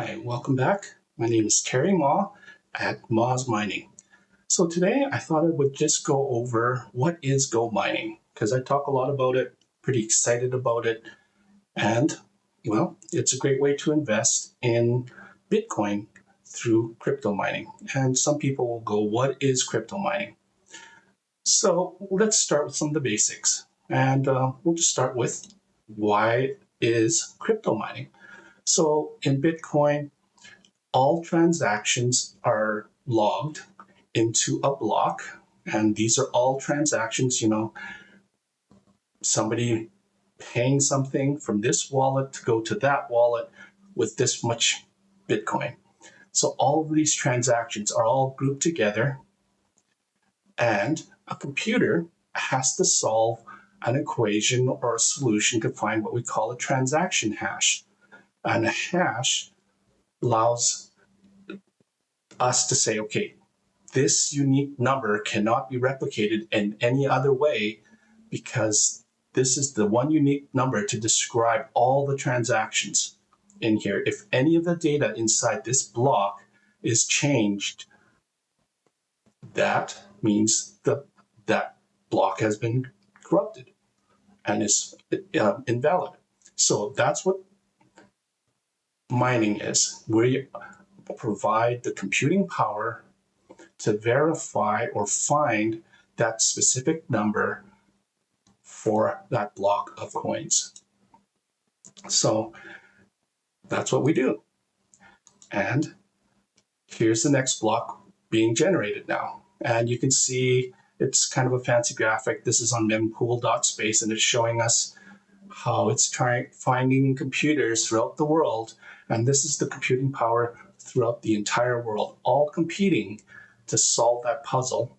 Hi, welcome back. My name is Terry Ma at Ma's Mining. So today I thought I would just go over what is Go Mining because I talk a lot about it, pretty excited about it, and well, it's a great way to invest in Bitcoin through crypto mining. And some people will go, what is crypto mining? So let's start with some of the basics. And we'll just start with why is crypto mining? So in Bitcoin, all transactions are logged into a block, and these are all transactions, somebody paying something from this wallet to go to that wallet with this much Bitcoin. So all of these transactions are all grouped together, and a computer has to solve an equation or a solution to find what we call a transaction hash. And a hash allows us to say, okay, this unique number cannot be replicated in any other way because this is the one unique number to describe all the transactions in here. If any of the data inside this block is changed, that means that block has been corrupted and is invalid. So that's what mining is. We provide the computing power to verify or find that specific number for that block of coins. So that's what we do. And here's the next block being generated now. And you can see it's kind of a fancy graphic. This is on mempool.space, and it's showing us how it's finding computers throughout the world. And this is the computing power throughout the entire world, all competing to solve that puzzle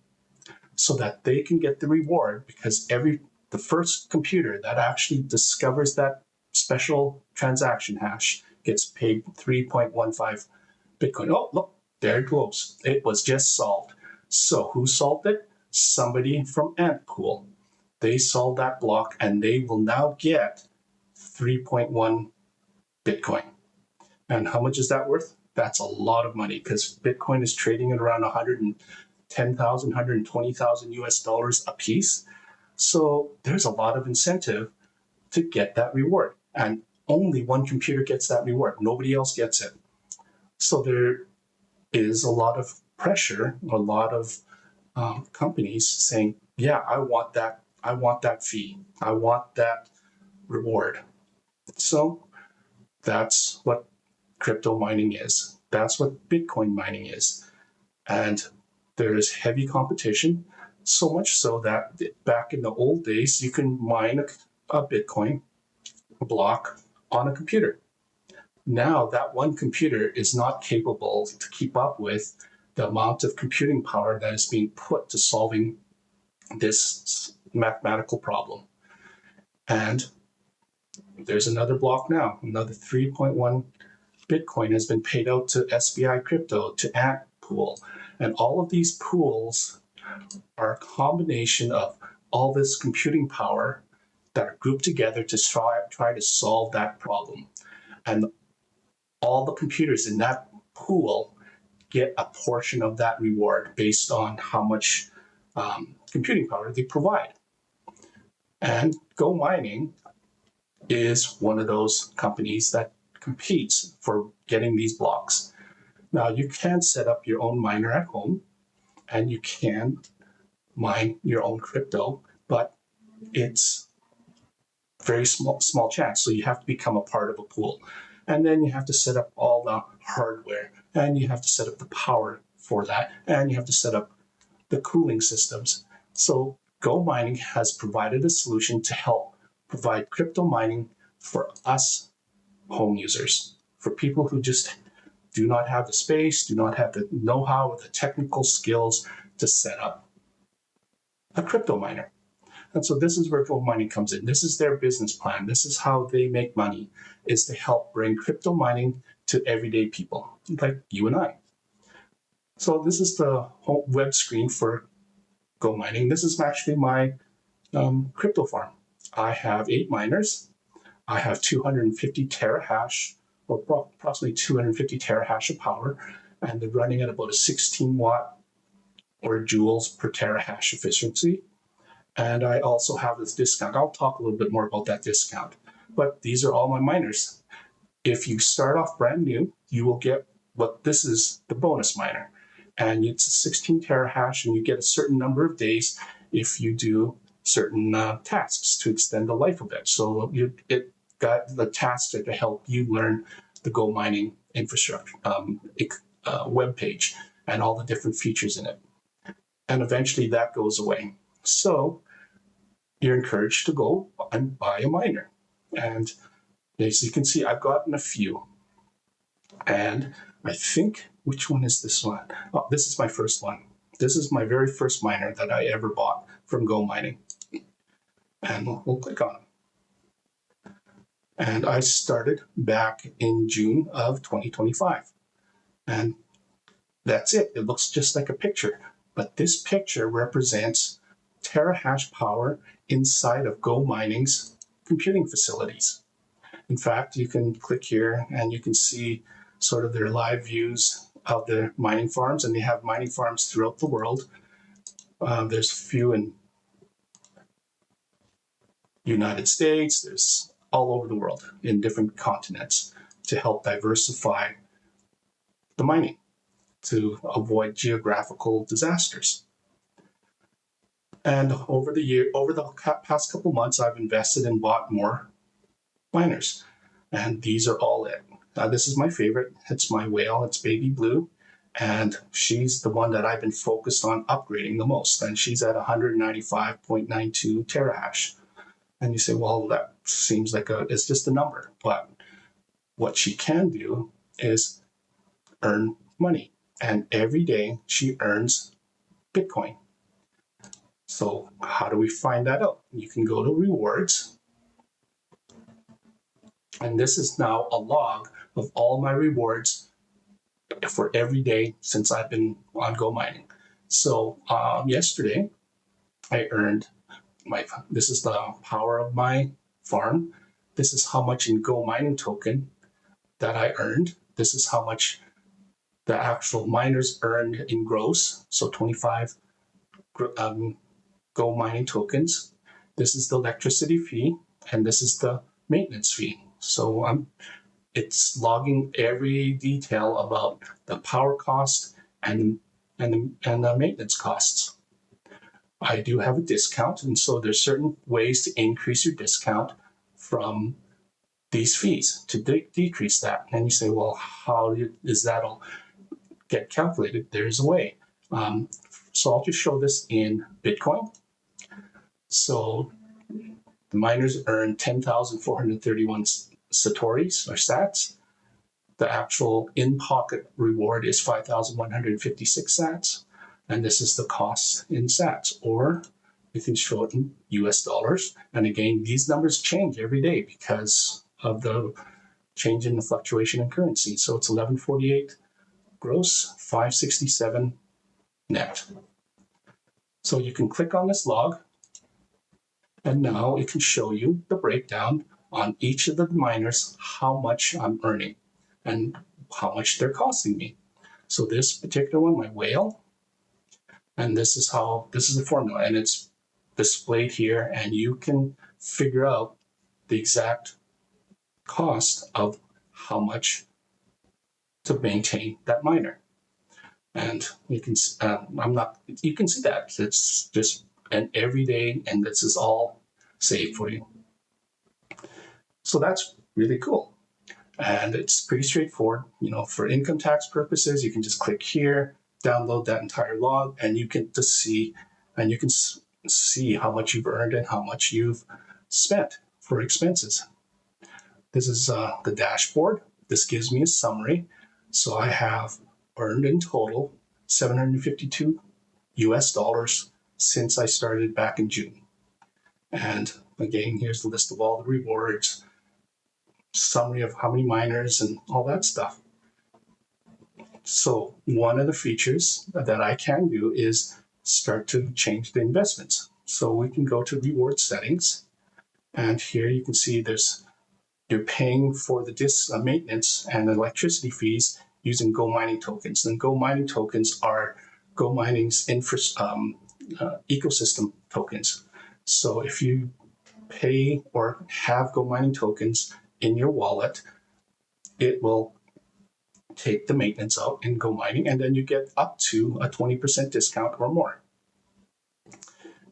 so that they can get the reward, because the first computer that actually discovers that special transaction hash gets paid 3.15 Bitcoin. Oh, look, there it goes. It was just solved. So who solved it? Somebody from Antpool. They solved that block, and they will now get 3.1 Bitcoin. And how much is that worth? That's a lot of money, because Bitcoin is trading at around 110,000, 120,000 US dollars a piece. So there's a lot of incentive to get that reward. And only one computer gets that reward. Nobody else gets it. So there is a lot of pressure, a lot of companies saying, yeah, I want that fee. I want that reward. So that's what crypto mining is. That's what Bitcoin mining is. And there is heavy competition, so much so that back in the old days, you can mine a Bitcoin block on a computer. Now that one computer is not capable to keep up with the amount of computing power that is being put to solving this mathematical problem. And there's another block now, another 3.1 Bitcoin has been paid out to SBI Crypto, to Antpool. And all of these pools are a combination of all this computing power that are grouped together to try to solve that problem. And all the computers in that pool get a portion of that reward based on how much computing power they provide. And Go Mining is one of those companies that competes for getting these blocks. Now, you can set up your own miner at home, and you can mine your own crypto, but it's very small chance. So you have to become a part of a pool. And then you have to set up all the hardware, and you have to set up the power for that, and you have to set up the cooling systems. So Go Mining has provided a solution to help provide crypto mining for us home users, for people who just do not have the space, do not have the know-how or the technical skills to set up a crypto miner. And so this is where Go Mining comes in. This is their business plan. This is how they make money, is to help bring crypto mining to everyday people like you and I. So this is the home web screen for Go Mining. This is actually my crypto farm. I have 8 miners. I have 250 terahash or approximately 250 terahash of power, and they're running at about a 16 watt or joules per terahash efficiency. And I also have this discount. I'll talk a little bit more about that discount. But these are all my miners. If you start off brand new, you will get what this is, the bonus miner. And it's a 16 terahash, and you get a certain number of days if you do certain tasks to extend the life of it. So it got the tasks to help you learn the GoMining infrastructure web page and all the different features in it. And eventually that goes away. So you're encouraged to go and buy a miner. And as you can see, I've gotten a few. And I think, which one is this one? Oh, this is my first one. This is my very first miner that I ever bought from GoMining. And we'll click on it. And I started back in June of 2025. And that's it. It looks just like a picture. But this picture represents terahash power inside of GoMining's computing facilities. In fact, you can click here and you can see sort of their live views of the mining farms, and they have mining farms throughout the world. There's a few in United States, there's all over the world in different continents to help diversify the mining to avoid geographical disasters. And over the past couple months, I've invested and bought more miners, and these are all it. This is my favorite. It's my whale. It's baby blue, and she's the one that I've been focused on upgrading the most, and she's at 195.92 terahash. And you say, well, that seems like it's just a number, but what she can do is earn money, and every day she earns Bitcoin. So how do we find that out? You can go to rewards, and this is now a log of all my rewards for every day since I've been on GoMining. So yesterday I earned this is the power of my farm. This is how much in GoMining token that I earned. This is how much the actual miners earned in gross. So 25 GoMining tokens. This is the electricity fee, and this is the maintenance fee. So it's logging every detail about the power cost and the maintenance costs. I do have a discount, and so there's certain ways to increase your discount from these fees to decrease that. And you say, well, how is that all get calculated? There's a way. So I'll just show this in Bitcoin. So the miners earn 10,431 Satoris or sats. The actual in-pocket reward is 5,156 sats. And this is the cost in sats, or you can show it in US dollars. And again, these numbers change every day because of the change in the fluctuation in currency. So it's 1148 gross, 567 net. So you can click on this log, and now it can show you the breakdown on each of the miners, how much I'm earning and how much they're costing me. So this particular one, my whale, and this is the formula, and it's displayed here, and you can figure out the exact cost of how much to maintain that miner. And you can you can see that it's just an everyday, and this is all saved for you. So that's really cool. And it's pretty straightforward. For income tax purposes, you can just click here, download that entire log, and you can just see how much you've earned and how much you've spent for expenses. This is the dashboard. This gives me a summary. So I have earned in total 752 US dollars since I started back in June. And again, here's the list of all the rewards, summary of how many miners and all that stuff. So one of the features that I can do is start to change the investments. So we can go to reward settings, and here you can see there's you're paying for the maintenance and electricity fees using GoMining tokens. And GoMining tokens are GoMining's ecosystem tokens. So if you pay or have GoMining tokens in your wallet, it will take the maintenance out in GoMining, and then you get up to a 20% discount or more.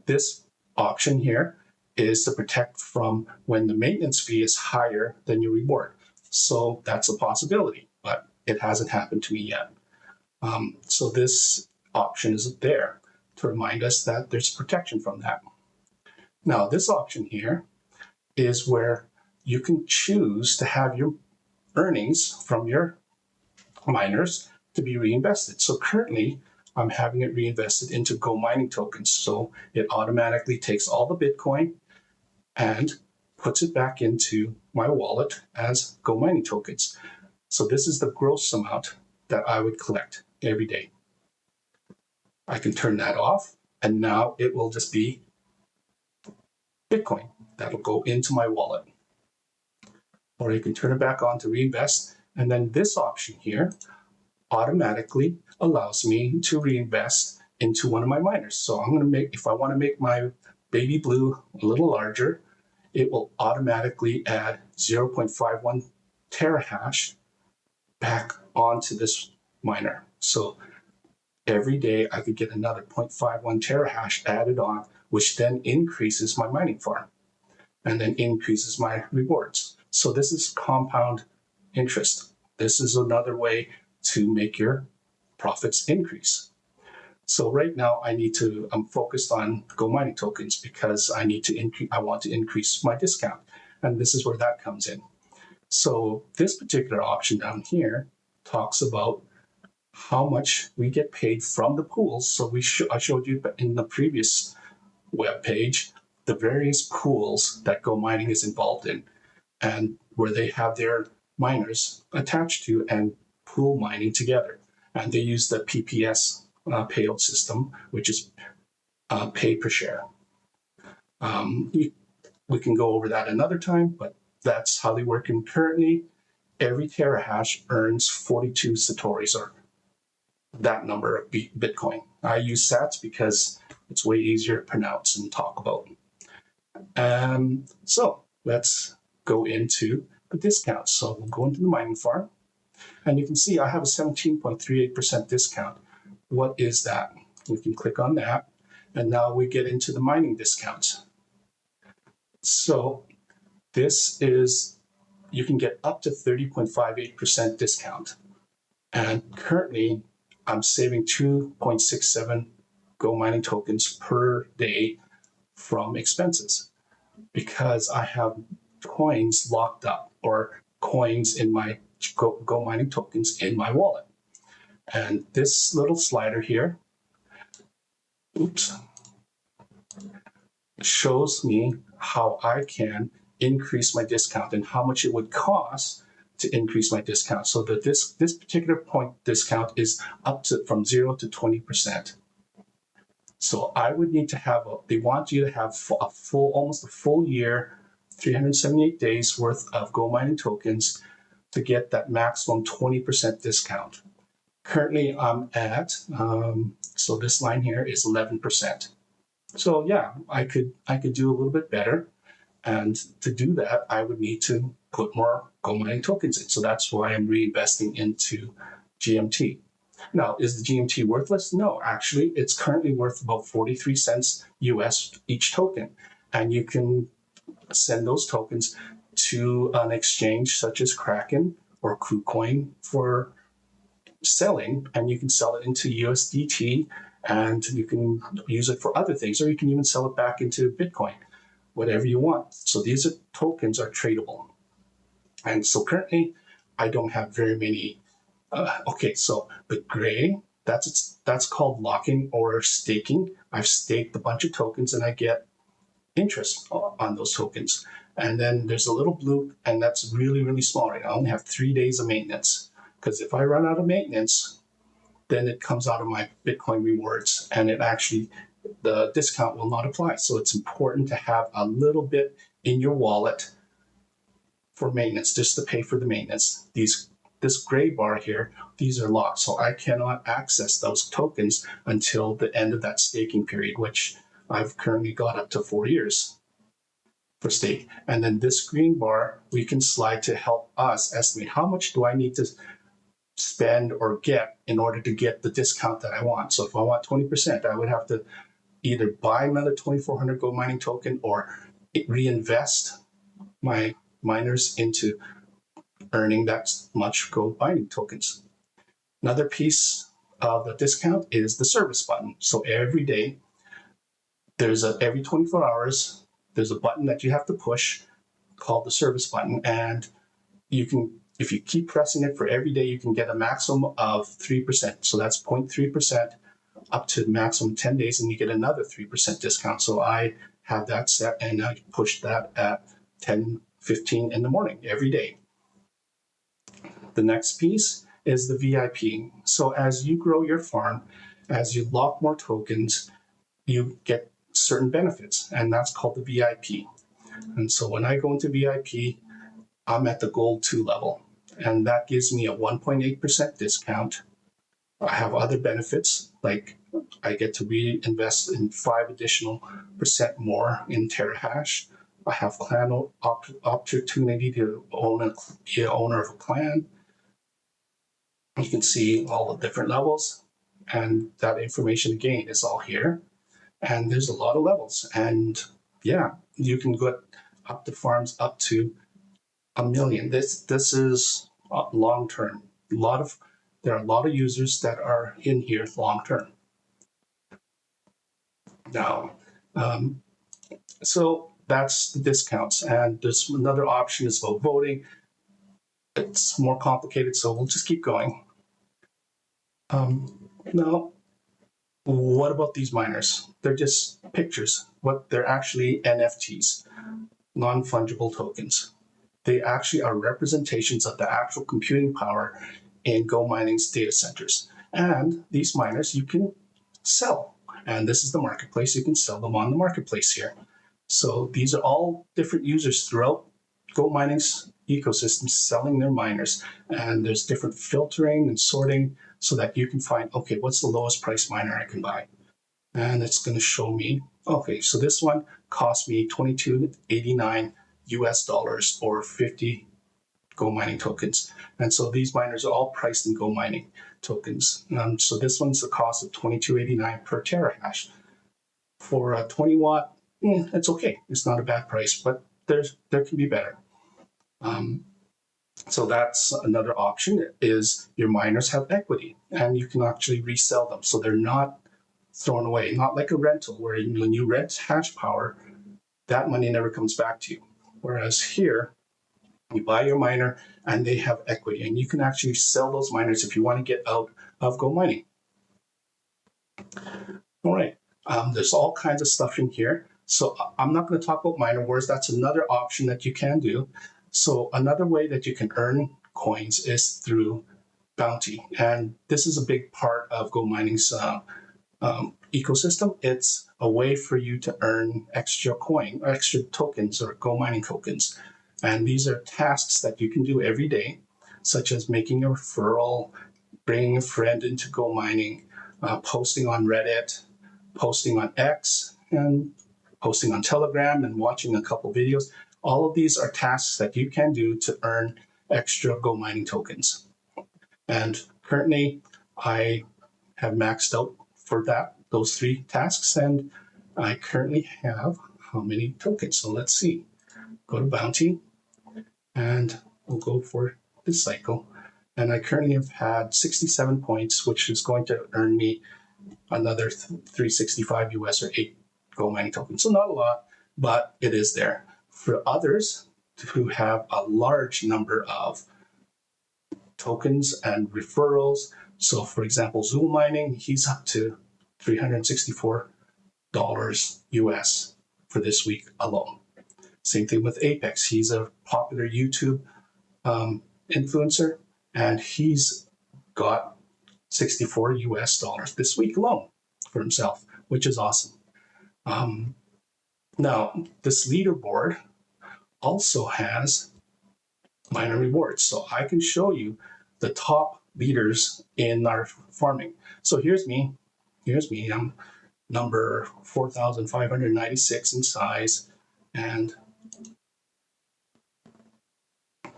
This option here is to protect from when the maintenance fee is higher than your reward. So that's a possibility, but it hasn't happened to me yet. So this option is there to remind us that there's protection from that. Now, this option here is where you can choose to have your earnings from your miners to be reinvested. So currently, I'm having it reinvested into GoMining tokens. So it automatically takes all the Bitcoin and puts it back into my wallet as GoMining tokens. So this is the gross amount that I would collect every day. I can turn that off, and now it will just be Bitcoin that'll go into my wallet. Or you can turn it back on to reinvest, and then this option here automatically allows me to reinvest into one of my miners. So I'm going to if I want to make my baby blue a little larger, it will automatically add 0.51 terahash back onto this miner. So every day I could get another 0.51 terahash added on, which then increases my mining farm and then increases my rewards. So this is compound interest. This is another way to make your profits increase. So right now I'm focused on GoMining tokens because I want to increase my discount. And this is where that comes in. So this particular option down here talks about how much we get paid from the pools. So I showed you in the previous web page the various pools that GoMining is involved in, and where they have their miners attached to and pool mining together. And they use the PPS payout system, which is pay per share. We can go over that another time, but that's how they work. And currently, every terahash earns 42 satoris, or that number of Bitcoin. I use sats because it's way easier to pronounce and talk about. So let's go into the discounts. So we'll go into the mining farm, and you can see I have a 17.38% discount. What is that? We can click on that, and now we get into the mining discounts. So this is, you can get up to 30.58% discount. And currently, I'm saving 2.67 GoMining tokens per day from expenses because I have coins locked up, or coins in my GoMining tokens in my wallet. And this little slider here, shows me how I can increase my discount and how much it would cost to increase my discount. So that this particular point discount is up to from 0 to 20%. So I would need to have, they want you to have almost a full year, 378 days worth of GoMining tokens to get that maximum 20% discount. Currently I'm at, so this line here is 11%. So yeah, I could do a little bit better. And to do that, I would need to put more GoMining tokens in. So that's why I'm reinvesting into GMT. Now, is the GMT worthless? No, actually, it's currently worth about 43 cents US each token. And you can send those tokens to an exchange such as Kraken or KuCoin for selling, and you can sell it into USDT, and you can use it for other things, or you can even sell it back into Bitcoin, whatever you want. So these tokens are tradable. And so currently, I don't have very many. Okay, so the gray, that's called locking or staking. I've staked a bunch of tokens and I get interest on those tokens. And then there's a little blue, and that's really, really small right now. I only have 3 days of maintenance, because if I run out of maintenance, then it comes out of my Bitcoin rewards, and it actually, the discount will not apply. So it's important to have a little bit in your wallet for maintenance, just to pay for the maintenance. This gray bar here, these are locked, so I cannot access those tokens until the end of that staking period, which I've currently got up to 4 years for stake. And then this green bar, we can slide to help us estimate how much do I need to spend or get in order to get the discount that I want. So if I want 20%, I would have to either buy another 2,400 GoMining token or reinvest my miners into earning that much GoMining tokens. Another piece of the discount is the service button. So every day, every 24 hours, there's a button that you have to push called the service button. And you can, if you keep pressing it for every day, you can get a maximum of 3%. So that's 0.3% up to maximum 10 days, and you get another 3% discount. So I have that set, and I push that at 10:15 in the morning every day. The next piece is the VIP. So as you grow your farm, as you lock more tokens, you get certain benefits, and that's called the VIP. And so when I go into VIP, I'm at the Gold 2 level, and that gives me a 1.8% discount. I have other benefits, like I get to reinvest in 5 additional percent more in Terahash. I have clan opportunity to be an owner of a clan. You can see all the different levels, and that information again is all here. And there's a lot of levels, and yeah, you can get up to farms up to 1 million. This is long term. There are a lot of users that are in here long term. Now, so that's the discounts, and there's another option is about voting. It's more complicated, so we'll just keep going. Now, what about these miners? They're just pictures. They're actually NFTs, non-fungible tokens. They actually are representations of the actual computing power in GoMining's data centers. And these miners you can sell. And this is the marketplace. You can sell them on the marketplace here. So these are all different users throughout GoMining's ecosystem selling their miners. And there's different filtering and sorting so that you can find, okay, what's the lowest price miner I can buy? And it's going to show me, okay, so this one cost me $22.89 US dollars or 50 GoMining tokens. And so these miners are all priced in GoMining tokens. So this one's the cost of $22.89 per terahash. For a 20 watt, it's okay. It's not a bad price, but there can be better. So that's another option is your miners have equity and you can actually resell them. So they're not thrown away, not like a rental where when you rent hash power, that money never comes back to you. Whereas here, you buy your miner and they have equity, and you can actually sell those miners if you want to get out of GoMining. All right, there's all kinds of stuff in here. So I'm not going to talk about miner wars. That's another option that you can do. So another way that you can earn coins is through bounty. And this is a big part of GoMining's ecosystem. It's a way for you to earn extra tokens or GoMining tokens. And these are tasks that you can do every day, such as making a referral, bringing a friend into GoMining, posting on Reddit, posting on X, and posting on Telegram, and watching a couple videos. All of these are tasks that you can do to earn extra GoMining tokens. And currently, I have maxed out for those 3 tasks, and I currently have how many tokens? So let's see. Go to bounty, and we'll go for this cycle. And I currently have had 67 points, which is going to earn me another 365 US or 8 GoMining tokens. So not a lot, but it is there. For others who have a large number of tokens and referrals, so for example, Zoom Mining, he's up to $364 US for this week alone. Same thing with Apex. He's a popular YouTube influencer, and he's got 64 US dollars this week alone for himself, which is awesome. Now, this leaderboard also has miner rewards. So I can show you the top leaders in our farming. So here's me. I'm number 4,596 in size, and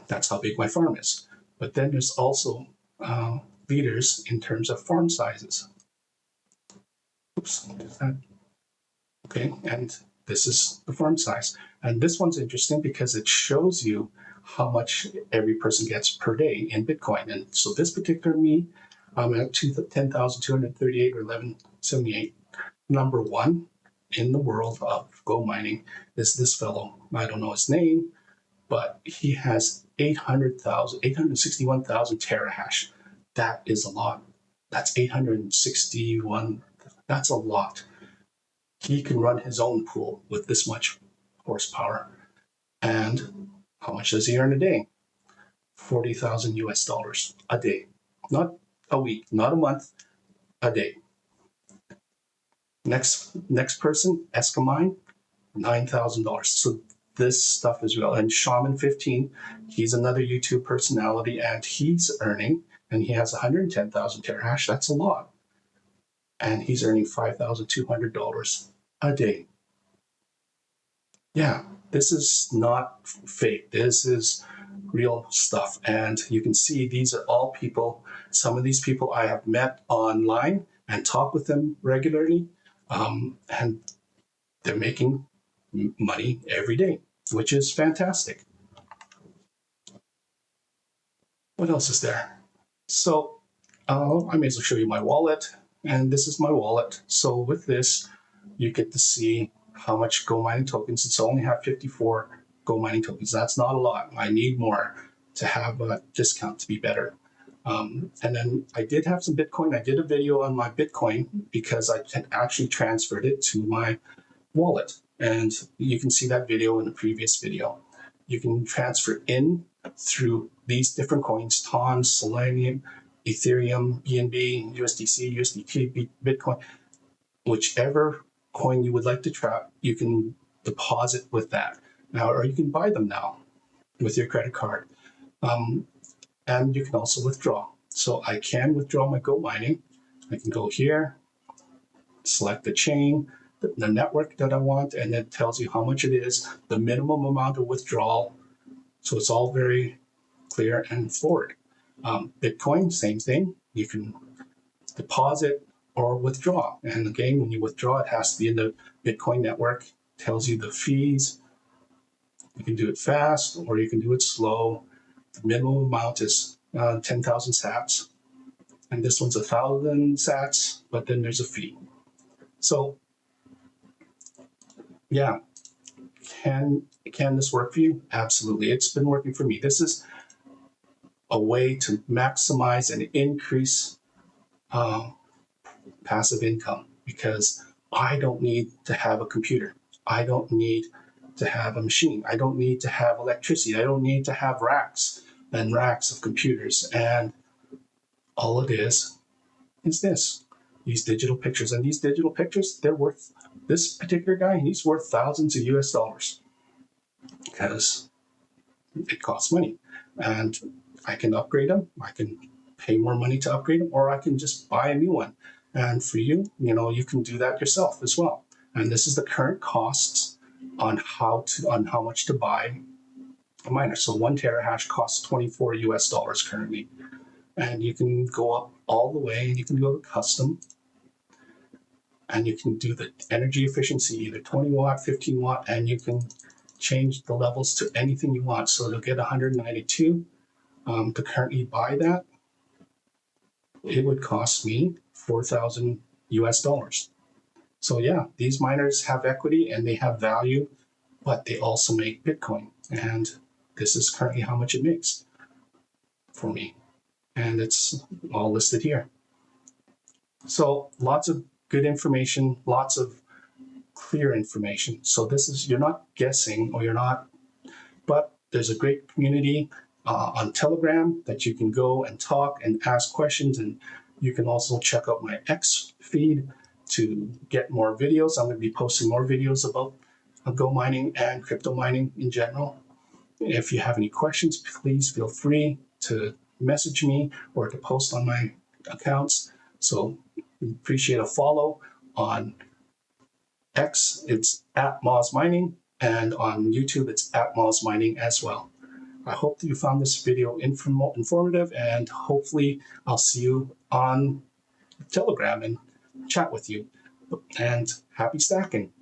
that's how big my farm is. But then there's also leaders in terms of farm sizes. Oops, okay, and this is the farm size. And this one's interesting because it shows you how much every person gets per day in Bitcoin. And so this particular me, I'm at 10,238 or 1178. Number one in the world of Go mining is this fellow. I don't know his name, but he has 861,000 terahash. That is a lot. That's 861. That's a lot. He can run his own pool with this much horsepower. And how much does he earn a day? 40,000 US dollars a day. Not a week, not a month, a day. Next person, Escamine, $9,000. So this stuff is real. And Shaman15, he's another YouTube personality, and he's earning, and he has 110,000 terahash. That's a lot. And he's earning $5,200 a day. Yeah, this is not fake. This is real stuff. And you can see these are all people. Some of these people I have met online and talk with them regularly. And they're making money every day, which is fantastic. What else is there? So I may as well show you my wallet. And this is my wallet. So with this, you get to see how much Go mining tokens. It's only have 54 Go mining tokens. That's not a lot. I need more to have a discount to be better. And then I did have some Bitcoin. I did a video on my Bitcoin because I actually transferred it to my wallet. And you can see that video in the previous video. You can transfer in through these different coins: TON, Selenium, Ethereum, BNB, USDC, USDT, Bitcoin. Whichever coin you would like to trap, you can deposit with that now, or you can buy them now with your credit card. And you can also withdraw. So I can withdraw my Go mining. I can go here, select the chain, the network that I want, and it tells you how much it is, the minimum amount of withdrawal. So it's all very clear and forward. Bitcoin, same thing. You can deposit or withdraw. And again, when you withdraw, it has to be in the Bitcoin network. It tells you the fees. You can do it fast or you can do it slow. The minimum amount is 10,000 sats. And this one's 1,000 sats, but then there's a fee. So yeah, can this work for you? Absolutely. It's been working for me. This is a way to maximize and increase passive income because I don't need to have a computer. I don't need to have a machine. I don't need to have electricity. I don't need to have racks and racks of computers. And all it is this, these digital pictures. And these digital pictures, they're worth, this particular guy, he's worth thousands of US dollars because it costs money. And I can upgrade them. I can pay more money to upgrade them, or I can just buy a new one. And for you, you can do that yourself as well. And this is the current costs on how much to buy a miner. So 1 terahash costs 24 US dollars currently. And you can go up all the way and you can go to custom and you can do the energy efficiency, either 20 watt, 15 watt, and you can change the levels to anything you want. So you'll get 192. To currently buy that, it would cost me 4,000 US dollars. So yeah, these miners have equity and they have value, but they also make Bitcoin. And this is currently how much it makes for me. And it's all listed here. So lots of good information, lots of clear information. So this is, you're not guessing or you're not, but there's a great community on Telegram that you can go and talk and ask questions. And you can also check out my X feed to get more videos. I'm going to be posting more videos about Go mining and crypto mining in general. If you have any questions, please feel free to message me or to post on my accounts. So we appreciate a follow on X, it's at Moz Mining, and on YouTube, it's at Moz Mining as well. I hope that you found this video informative, and hopefully I'll see you on Telegram and chat with you. And happy stacking.